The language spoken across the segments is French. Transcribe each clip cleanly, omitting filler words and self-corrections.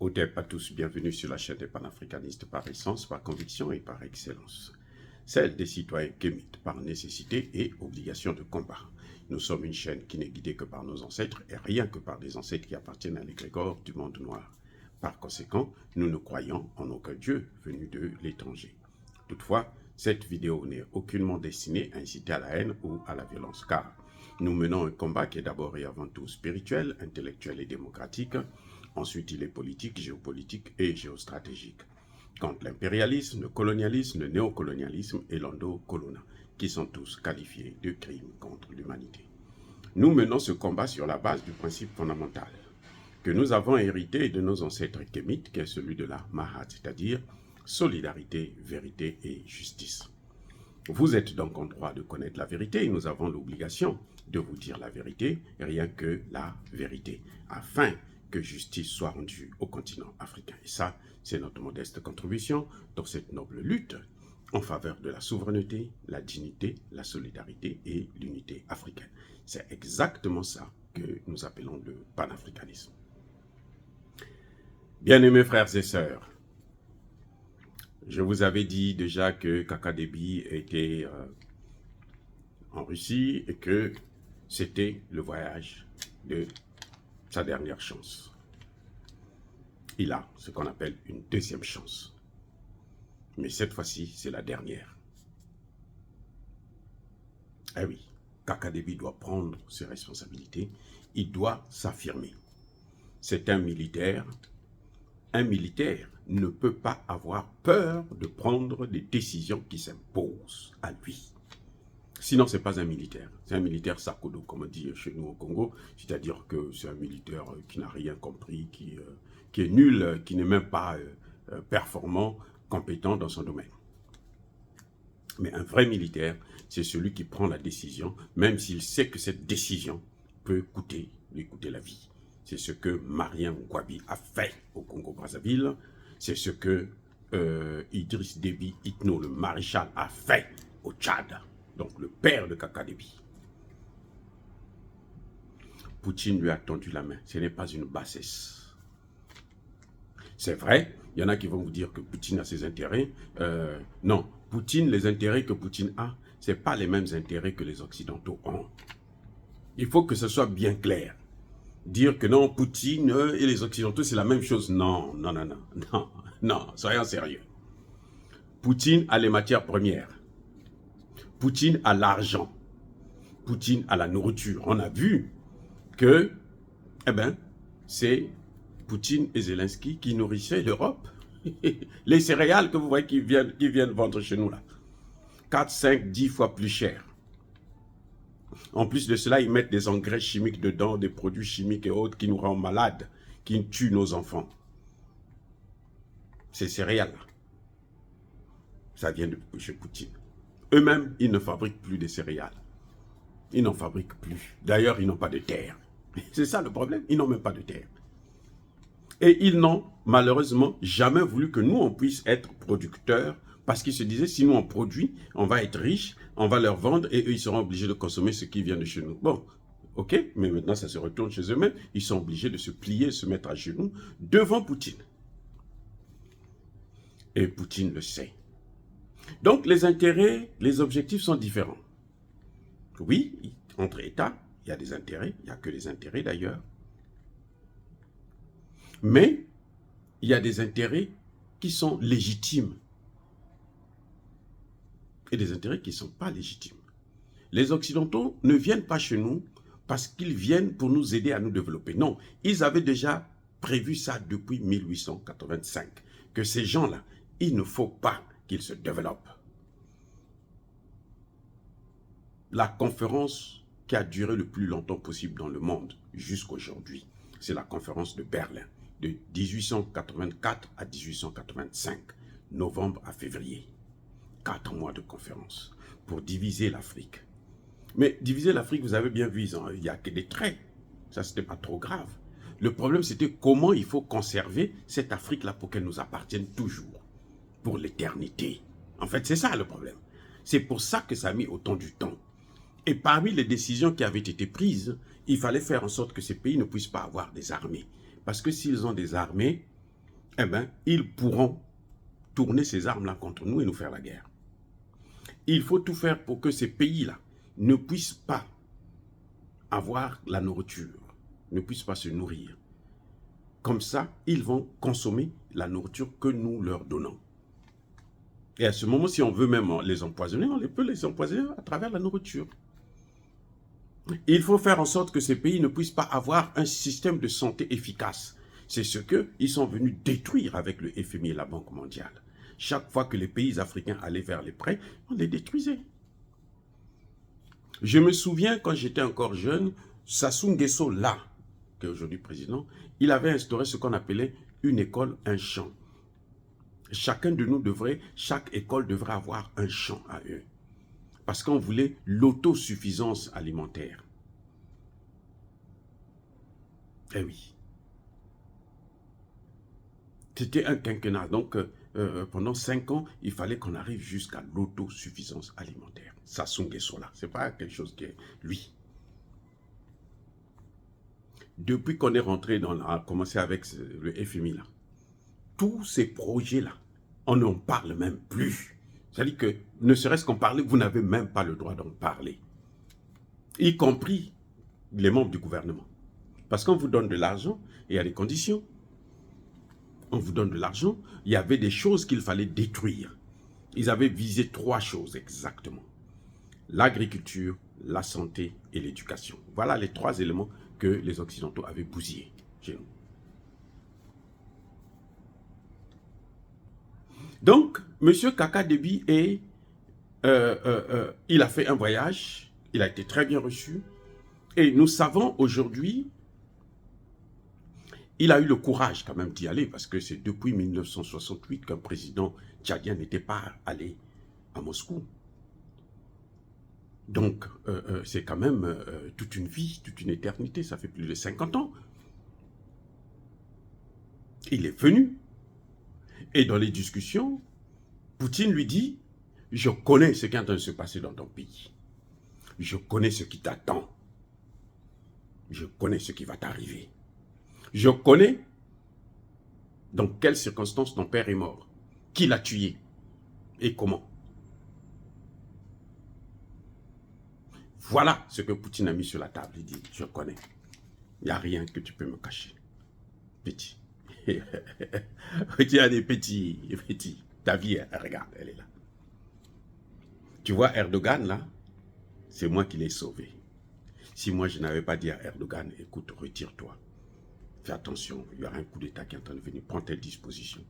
Otep à tous, bienvenue sur la chaîne des panafricanistes par essence, par conviction et par excellence. Celle des citoyens kémites par nécessité et obligation de combat. Nous sommes une chaîne qui n'est guidée que par nos ancêtres et rien que par des ancêtres qui appartiennent à l'égrégore du monde noir. Par conséquent, nous ne croyons en aucun Dieu venu de l'étranger. Toutefois, cette vidéo n'est aucunement destinée à inciter à la haine ou à la violence, car nous menons un combat qui est d'abord et avant tout spirituel, intellectuel et démocratique. Ensuite, il est politique, géopolitique et géostratégique. Contre l'impérialisme, le colonialisme, le néocolonialisme et l'endocolona, qui sont tous qualifiés de crimes contre l'humanité. Nous menons ce combat sur la base du principe fondamental que nous avons hérité de nos ancêtres kémites, qui est celui de la Mahat, c'est-à-dire solidarité, vérité et justice. Vous êtes donc en droit de connaître la vérité et nous avons l'obligation de vous dire la vérité, rien que la vérité, afin que justice soit rendue au continent africain. Et ça, c'est notre modeste contribution dans cette noble lutte en faveur de la souveraineté, la dignité, la solidarité et l'unité africaine. C'est exactement ça que nous appelons le panafricanisme. Bien-aimés frères et sœurs, je vous avais dit déjà que Kaka Déby était en Russie et que c'était le voyage de sa dernière chance. Il a ce qu'on appelle une deuxième chance. Mais cette fois-ci, c'est la dernière. Eh oui, Kaka Déby doit prendre ses responsabilités. Il doit s'affirmer. C'est un militaire. Un militaire ne peut pas avoir peur de prendre des décisions qui s'imposent à lui. Sinon, ce n'est pas un militaire. C'est un militaire sakodo, comme on dit chez nous au Congo. C'est-à-dire que c'est un militaire qui n'a rien compris, qui est nul, qui n'est même pas performant, compétent dans son domaine. Mais un vrai militaire, c'est celui qui prend la décision, même s'il sait que cette décision peut lui coûter la vie. C'est ce que Marien Ngouabi a fait au Congo-Brazzaville. C'est ce que Idriss Déby Itno, le maréchal, a fait au Tchad. Donc le père de Kaka Déby. Poutine lui a tendu la main. Ce n'est pas une bassesse. C'est vrai, il y en a qui vont vous dire que Poutine a ses intérêts. Non, Poutine, les intérêts que Poutine a, ce n'est pas les mêmes intérêts que les Occidentaux ont. Il faut que ce soit bien clair. Dire que non, Poutine et les Occidentaux, c'est la même chose. Non, non, non, non, non, non, soyons sérieux. Poutine a les matières premières. Poutine a l'argent. Poutine a la nourriture. On a vu que, c'est Poutine et Zelensky qui nourrissaient l'Europe. Les céréales que vous voyez qui viennent vendre chez nous là. 4, 5, 10 fois plus cher. En plus de cela, ils mettent des engrais chimiques dedans, des produits chimiques et autres qui nous rendent malades, qui tuent nos enfants. Ces céréales-là, ça vient de chez Poutine. Eux-mêmes, ils ne fabriquent plus de céréales. Ils n'en fabriquent plus. D'ailleurs, ils n'ont pas de terre. C'est ça le problème, ils n'ont même pas de terre. Et ils n'ont malheureusement jamais voulu que nous, on puisse être producteurs parce qu'ils se disaient, si nous on produit, on va être riches, on va leur vendre et eux, ils seront obligés de consommer ce qui vient de chez nous. Bon, ok, mais maintenant ça se retourne chez eux-mêmes. Ils sont obligés de se plier, de se mettre à genoux devant Poutine. Et Poutine le sait. Donc les intérêts, les objectifs sont différents. Oui, entre États, il y a des intérêts, il n'y a que des intérêts d'ailleurs. Mais il y a des intérêts qui sont légitimes. Et des intérêts qui ne sont pas légitimes. Les Occidentaux ne viennent pas chez nous parce qu'ils viennent pour nous aider à nous développer. Non, ils avaient déjà prévu ça depuis 1885. Que ces gens-là, il ne faut pas qu'ils se développent. La conférence qui a duré le plus longtemps possible dans le monde jusqu'à aujourd'hui, c'est la conférence de Berlin, de 1884 à 1885, novembre à février. 4 mois de conférence pour diviser l'Afrique. Mais diviser l'Afrique, vous avez bien vu, il n'y a que des traits. Ça, ce n'était pas trop grave. Le problème, c'était comment il faut conserver cette Afrique-là pour qu'elle nous appartienne toujours, pour l'éternité. En fait, c'est ça le problème. C'est pour ça que ça a mis autant du temps. Et parmi les décisions qui avaient été prises, il fallait faire en sorte que ces pays ne puissent pas avoir des armées. Parce que s'ils ont des armées, eh bien, ils pourront tourner ces armes-là contre nous et nous faire la guerre. Il faut tout faire pour que ces pays-là ne puissent pas avoir la nourriture, ne puissent pas se nourrir. Comme ça, ils vont consommer la nourriture que nous leur donnons. Et à ce moment, si on veut même les empoisonner, on peut les empoisonner à travers la nourriture. Il faut faire en sorte que ces pays ne puissent pas avoir un système de santé efficace. C'est ce qu'ils sont venus détruire avec le FMI et la Banque mondiale. Chaque fois que les pays africains allaient vers les prêts, on les détruisait. Je me souviens, quand j'étais encore jeune, Sassou Nguesso, là, qui est aujourd'hui président, il avait instauré ce qu'on appelait une école, un champ. Chacun de nous chaque école devrait avoir un champ à eux. Parce qu'on voulait l'autosuffisance alimentaire. Eh oui. C'était un quinquennat. Donc, pendant 5 ans, il fallait qu'on arrive jusqu'à l'autosuffisance alimentaire. Sassou Nguesso là, ce n'est pas quelque chose qui est lui. Depuis qu'on est rentré a commencé avec le FMI là, tous ces projets-là, on n'en parle même plus. C'est-à-dire que, ne serait-ce qu'en parler, vous n'avez même pas le droit d'en parler. Y compris les membres du gouvernement. Parce qu'on vous donne de l'argent, et il y a des conditions. On vous donne de l'argent, il y avait des choses qu'il fallait détruire. Ils avaient visé 3 choses exactement. L'agriculture, la santé et l'éducation. Voilà les 3 éléments que les Occidentaux avaient bousillés chez nous. Donc, M. Kaka Déby, il a fait un voyage, il a été très bien reçu, et nous savons aujourd'hui, il a eu le courage quand même d'y aller, parce que c'est depuis 1968 qu'un président tchadien n'était pas allé à Moscou. Donc, c'est quand même toute une vie, toute une éternité, ça fait plus de 50 ans. Il est venu. Et dans les discussions, Poutine lui dit, je connais ce qui est en train de se passer dans ton pays. Je connais ce qui t'attend. Je connais ce qui va t'arriver. Je connais dans quelles circonstances ton père est mort. Qui l'a tué et comment. Voilà ce que Poutine a mis sur la table. Il dit, je connais. Il n'y a rien que tu peux me cacher. Petit. Tu as des petits. Ta vie, regarde, elle est là. Tu vois Erdogan, là, c'est moi qui l'ai sauvé. Si moi, je n'avais pas dit à Erdogan, écoute, retire-toi. Fais attention, il y aura un coup d'État qui est en train de venir. Prends tes dispositions.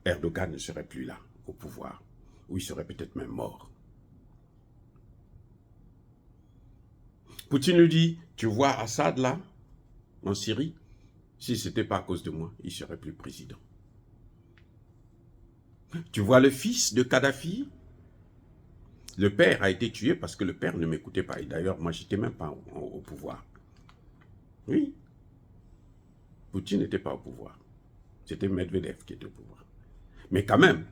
Erdogan ne serait plus là, au pouvoir. Ou il serait peut-être même mort. Poutine lui dit, tu vois Assad, là, en Syrie, si ce n'était pas à cause de moi, il ne serait plus président. Tu vois le fils de Kadhafi, le père a été tué parce que le père ne m'écoutait pas. Et d'ailleurs, moi, je n'étais même pas au pouvoir. Oui. Poutine n'était pas au pouvoir. C'était Medvedev qui était au pouvoir. Mais quand même,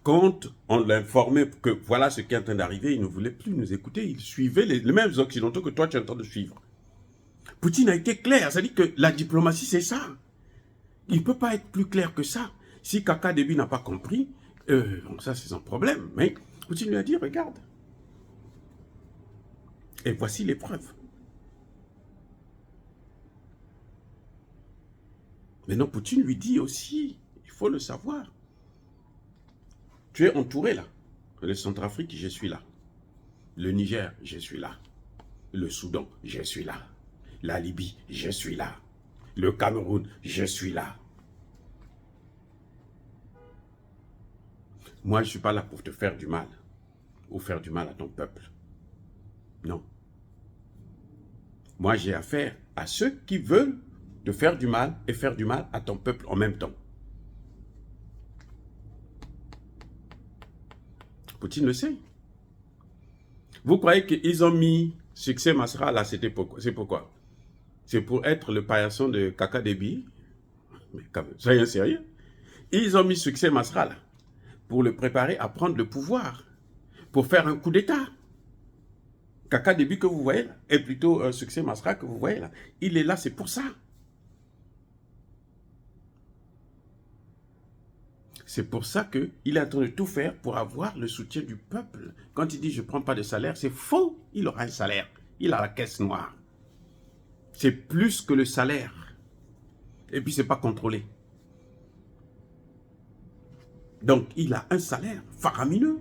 quand on l'informait que voilà ce qui est en train d'arriver, il ne voulait plus nous écouter. Il suivait les mêmes occidentaux que toi, tu es en train de suivre. Poutine a été clair. Ça dit que la diplomatie, c'est ça. Il ne peut pas être plus clair que ça. Si Kaka Déby n'a pas compris, bon, ça c'est son problème. Mais Poutine lui a dit, regarde. Et voici les preuves. Maintenant, Poutine lui dit aussi, il faut le savoir. Tu es entouré là. Le Centrafrique, je suis là. Le Niger, je suis là. Le Soudan, je suis là. La Libye, je suis là. Le Cameroun, je suis là. Moi, je ne suis pas là pour te faire du mal. Ou faire du mal à ton peuple. Non. Moi, j'ai affaire à ceux qui veulent te faire du mal et faire du mal à ton peuple en même temps. Poutine le sait. Vous croyez qu'ils ont mis Succès Masra là, c'est pourquoi? C'est pour être le paillasson de Kaka Déby? Mais quand même, soyez sérieux. Ils ont mis Succès Masra là, pour le préparer à prendre le pouvoir, pour faire un coup d'État. Kaka Déby que vous voyez là, et plutôt Succès Masra que vous voyez là, il est là, c'est pour ça. C'est pour ça qu'il est en train de tout faire pour avoir le soutien du peuple. Quand il dit « je ne prends pas de salaire », c'est faux. Il aura un salaire. Il a la caisse noire. C'est plus que le salaire. Et puis, ce n'est pas contrôlé. Donc, il a un salaire faramineux.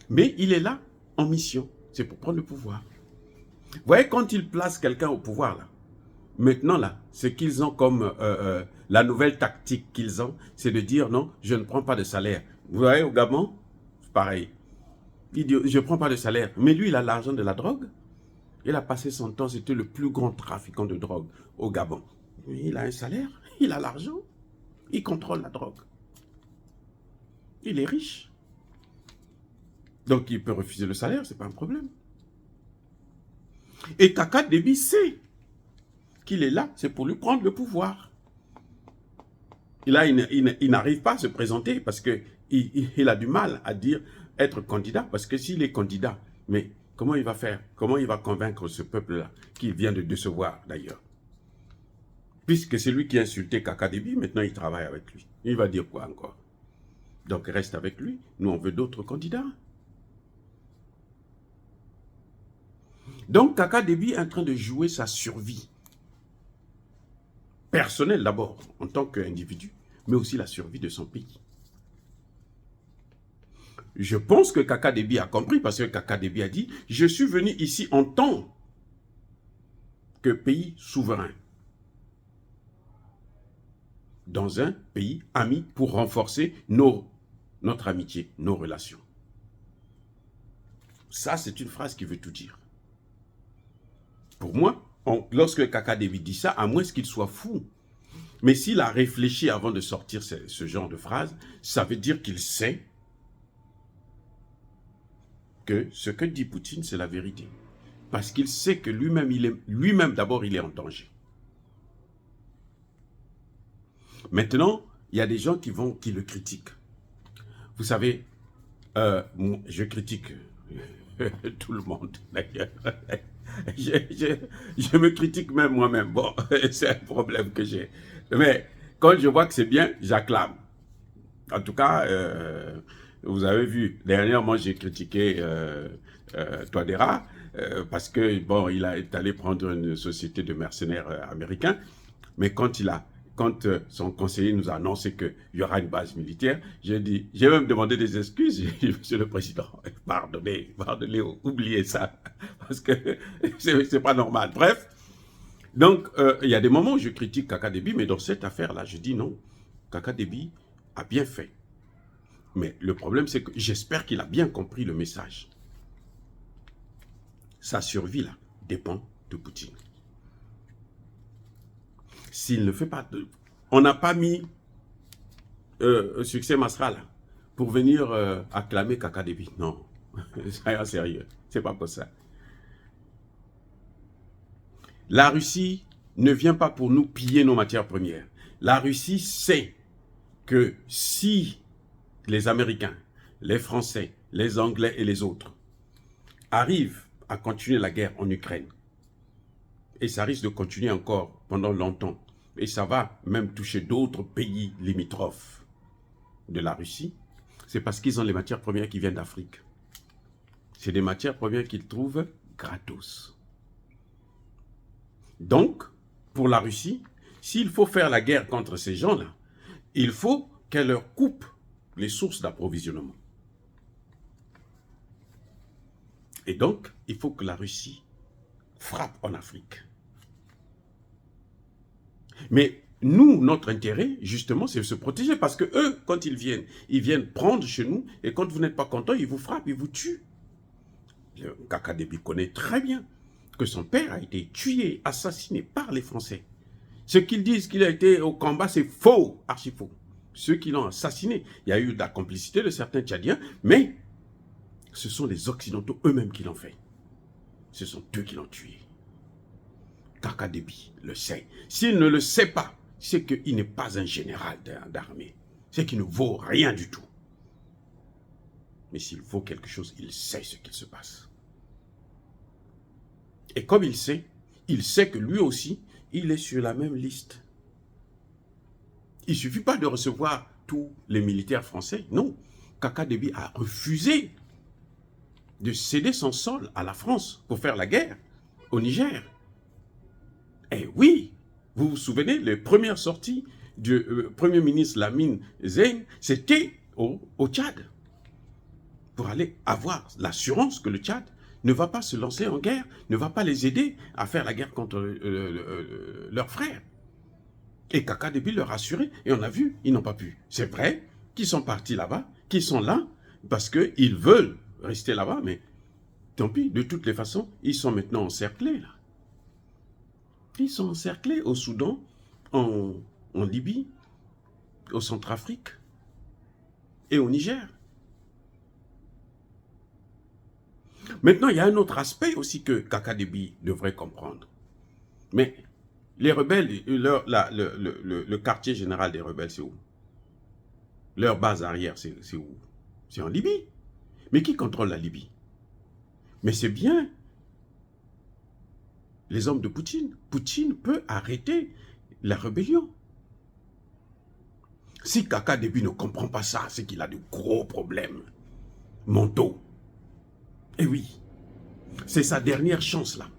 Mais il est là en mission. C'est pour prendre le pouvoir. Vous voyez, quand il place quelqu'un au pouvoir, là, maintenant, là, ce qu'ils ont comme la nouvelle tactique qu'ils ont, c'est de dire non, je ne prends pas de salaire. Vous voyez, au Gabon, c'est pareil. Il dit, je ne prends pas de salaire. Mais lui, il a l'argent de la drogue. Il a passé son temps, c'était le plus grand trafiquant de drogue au Gabon. Il a un salaire, il a l'argent, il contrôle la drogue. Il est riche. Donc, il peut refuser le salaire, ce n'est pas un problème. Et Kaka Déby sait qu'il est là, c'est pour lui prendre le pouvoir. Et là, il n'arrive pas à se présenter parce qu'il a du mal à dire être candidat. Parce que s'il est candidat, mais comment il va faire? Comment il va convaincre ce peuple-là, qu'il vient de décevoir d'ailleurs? Puisque c'est lui qui a insulté Kaka Déby, maintenant il travaille avec lui. Il va dire quoi encore? Donc reste avec lui, nous on veut d'autres candidats. Donc Kaka Déby est en train de jouer sa survie. Personnelle d'abord, en tant qu'individu, mais aussi la survie de son pays. Je pense que Kaka Déby a compris, parce que Kaka Déby a dit « Je suis venu ici en tant que pays souverain, dans un pays ami pour renforcer notre amitié, nos relations. » Ça, c'est une phrase qui veut tout dire. Pour moi, lorsque Kaka Déby dit ça, à moins qu'il soit fou, mais s'il a réfléchi avant de sortir ce genre de phrase, ça veut dire qu'il sait que ce que dit Poutine, c'est la vérité. Parce qu'il sait que lui-même d'abord, il est en danger. Maintenant, il y a des gens qui le critiquent. Vous savez, je critique tout le monde, d'ailleurs. Je me critique même moi-même. Bon, c'est un problème que j'ai. Mais quand je vois que c'est bien, j'acclame. En tout cas, vous avez vu, dernièrement, j'ai critiqué Touadéra parce que, bon, il est allé prendre une société de mercenaires américains, mais quand son conseiller nous a annoncé qu'il y aura une base militaire, j'ai même demandé des excuses. J'ai dit, Monsieur le Président, pardonnez, oubliez ça, parce que c'est pas normal. Bref, donc, il y a des moments où je critique Kaka Déby, mais dans cette affaire-là, je dis non, Kaka Déby a bien fait. Mais le problème, c'est que j'espère qu'il a bien compris le message. Sa survie, là, dépend de Poutine. S'il ne fait pas... On n'a pas mis Succès Masra, là, pour venir acclamer Kaka Déby. Non, soyons sérieux. C'est pas pour ça. La Russie ne vient pas pour nous piller nos matières premières. La Russie sait que si les Américains, les Français, les Anglais et les autres arrivent à continuer la guerre en Ukraine, et ça risque de continuer encore pendant longtemps, et ça va même toucher d'autres pays limitrophes de la Russie, c'est parce qu'ils ont les matières premières qui viennent d'Afrique. C'est des matières premières qu'ils trouvent gratos. Donc, pour la Russie, s'il faut faire la guerre contre ces gens-là, il faut qu'elle leur coupe les sources d'approvisionnement. Et donc, il faut que la Russie frappe en Afrique. Mais nous, notre intérêt, justement, c'est de se protéger parce que eux, quand ils viennent prendre chez nous et quand vous n'êtes pas content, ils vous frappent, ils vous tuent. Kaka Déby connaît très bien que son père a été tué, assassiné par les Français. Ce qu'ils disent qu'il a été au combat, c'est faux, archi faux. Ceux qui l'ont assassiné, il y a eu de la complicité de certains Tchadiens, mais ce sont les Occidentaux eux-mêmes qui l'ont fait. Ce sont eux qui l'ont tué. Kaka Déby le sait. S'il ne le sait pas, c'est qu'il n'est pas un général d'armée. C'est qu'il ne vaut rien du tout. Mais s'il vaut quelque chose, il sait ce qu'il se passe. Et comme il sait que lui aussi, il est sur la même liste. Il ne suffit pas de recevoir tous les militaires français. Non, Kaka Déby a refusé de céder son sol à la France pour faire la guerre au Niger. Eh oui, vous vous souvenez, les premières sorties du Premier ministre Lamine Zeyn, c'était au Tchad, pour aller avoir l'assurance que le Tchad ne va pas se lancer en guerre, ne va pas les aider à faire la guerre contre leurs frères. Et Kaka Déby leur a assuré, et on a vu, ils n'ont pas pu. C'est vrai qu'ils sont partis là-bas, qu'ils sont là, parce qu'ils veulent rester là-bas, mais tant pis, de toutes les façons, ils sont maintenant encerclés, là. Ils sont encerclés au Soudan, en Libye, au Centrafrique et au Niger. Maintenant, il y a un autre aspect aussi que Kaka Déby devrait comprendre. Mais les rebelles, le quartier général des rebelles, c'est où? Leur base arrière, c'est où? C'est en Libye. Mais qui contrôle la Libye? Mais c'est bien les hommes de Poutine. Poutine peut arrêter la rébellion. Si Kaka Déby ne comprend pas ça, c'est qu'il a de gros problèmes mentaux. Et oui, c'est sa dernière chance là.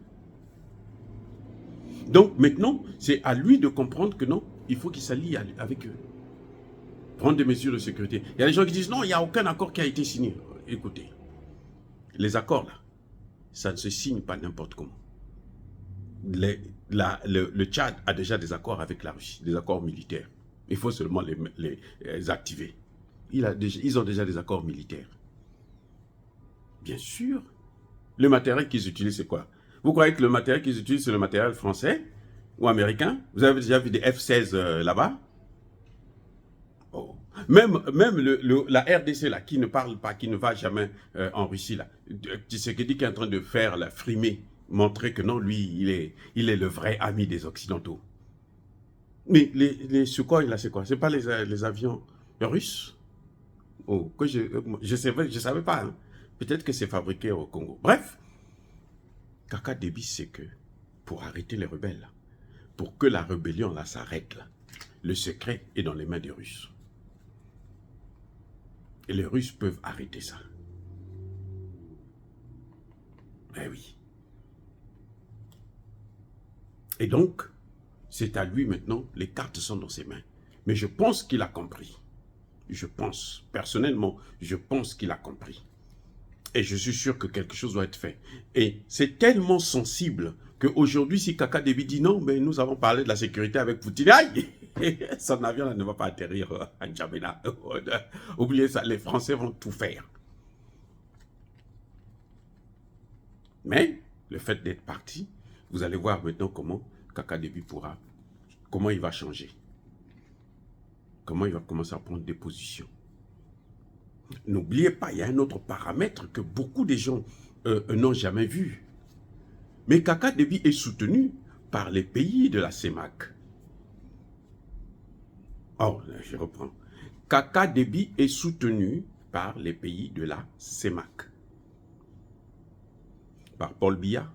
Donc maintenant, c'est à lui de comprendre que non, il faut qu'il s'allie avec eux. Prendre des mesures de sécurité. Il y a des gens qui disent non, il n'y a aucun accord qui a été signé. Écoutez, les accords là, ça ne se signe pas n'importe comment. Le Tchad a déjà des accords avec la Russie, des accords militaires. Il faut seulement les activer. Ils ont déjà des accords militaires. Bien sûr. Le matériel qu'ils utilisent, c'est quoi? Vous croyez que le matériel qu'ils utilisent, c'est le matériel français ou américain? Vous avez déjà vu des F-16 là-bas? Oh. Même la RDC, là, qui ne parle pas, qui ne va jamais en Russie, là, Tshisekedi qui est en train de faire la frimée, montrer que non, lui, il est le vrai ami des Occidentaux. Mais les Sukhoi, là, c'est quoi? C'est pas les avions russes? Oh, que je savais pas. Hein. Peut-être que c'est fabriqué au Congo. Bref, Kaka Déby sait que pour arrêter les rebelles, pour que la rébellion là s'arrête, le secret est dans les mains des Russes. Et les Russes peuvent arrêter ça. Eh oui. Et donc, c'est à lui maintenant, les cartes sont dans ses mains. Mais je pense qu'il a compris. Je pense, personnellement, je pense qu'il a compris. Et je suis sûr que quelque chose doit être fait. Et c'est tellement sensible qu'aujourd'hui, si Kaka Déby dit non, mais nous avons parlé de la sécurité avec Poutine, aïe, son avion là, ne va pas atterrir à N'Djamena. Oubliez ça, les Français vont tout faire. Mais le fait d'être parti, vous allez voir maintenant comment Kaka Déby comment il va changer. Comment il va commencer à prendre des positions. N'oubliez pas, il y a un autre paramètre que beaucoup de gens n'ont jamais vu. Mais Kaka Déby est soutenu par les pays de la CEMAC. Oh, je reprends. Kaka Déby est soutenu par les pays de la CEMAC. Par Paul Biya,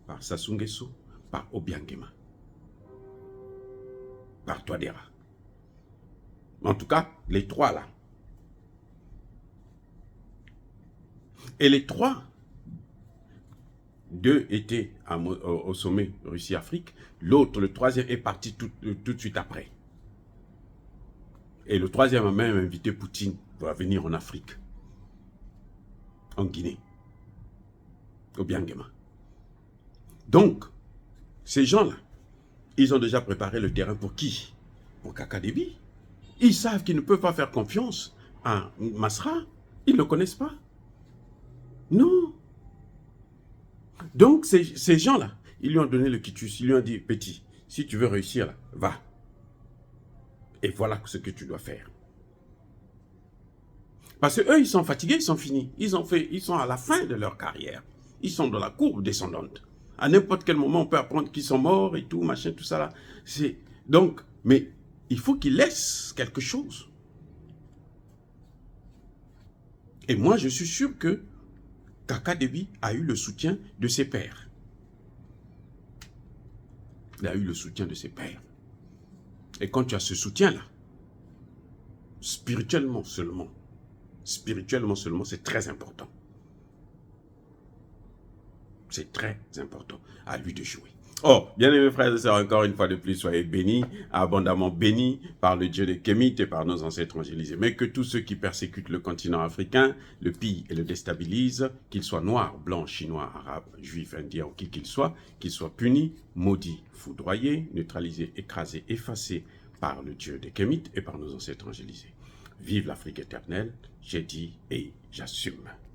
par Sassou Nguesso, par Obiang Nguema, par Touadéra. En tout cas, les trois là. Et les trois, deux étaient au sommet Russie-Afrique, l'autre, le troisième, est parti tout de suite après. Et le troisième a même invité Poutine pour venir en Afrique, en Guinée, au Obiang Nguema. Donc, ces gens-là, ils ont déjà préparé le terrain pour qui? Pour Kaka Déby. Ils savent qu'ils ne peuvent pas faire confiance à Masra. Ils ne le connaissent pas. Non. Donc, ces gens-là, ils lui ont donné le quitus. Ils lui ont dit, petit, si tu veux réussir, là, va. Et voilà ce que tu dois faire. Parce qu'eux, ils sont fatigués, ils sont finis. Ils sont à la fin de leur carrière. Ils sont dans la courbe descendante. À n'importe quel moment, on peut apprendre qu'ils sont morts et tout, machin, tout ça là. Donc, mais il faut qu'ils laissent quelque chose. Et moi, je suis sûr que Kaka Déby a eu le soutien de ses pairs. Il a eu le soutien de ses pairs. Et quand tu as ce soutien-là, spirituellement seulement, c'est très important. C'est très important. À lui de jouer. Oh, bien aimés frères et sœurs, encore une fois de plus, soyez bénis, abondamment bénis par le Dieu des Kémites et par nos ancêtres angélisés. Mais que tous ceux qui persécutent le continent africain, le pillent et le déstabilisent, qu'ils soient noirs, blancs, chinois, arabes, juifs, indiens ou qui qu'ils soient punis, maudits, foudroyés, neutralisés, écrasés, effacés par le Dieu des Kémites et par nos ancêtres angélisés. Vive l'Afrique éternelle, j'ai dit et j'assume.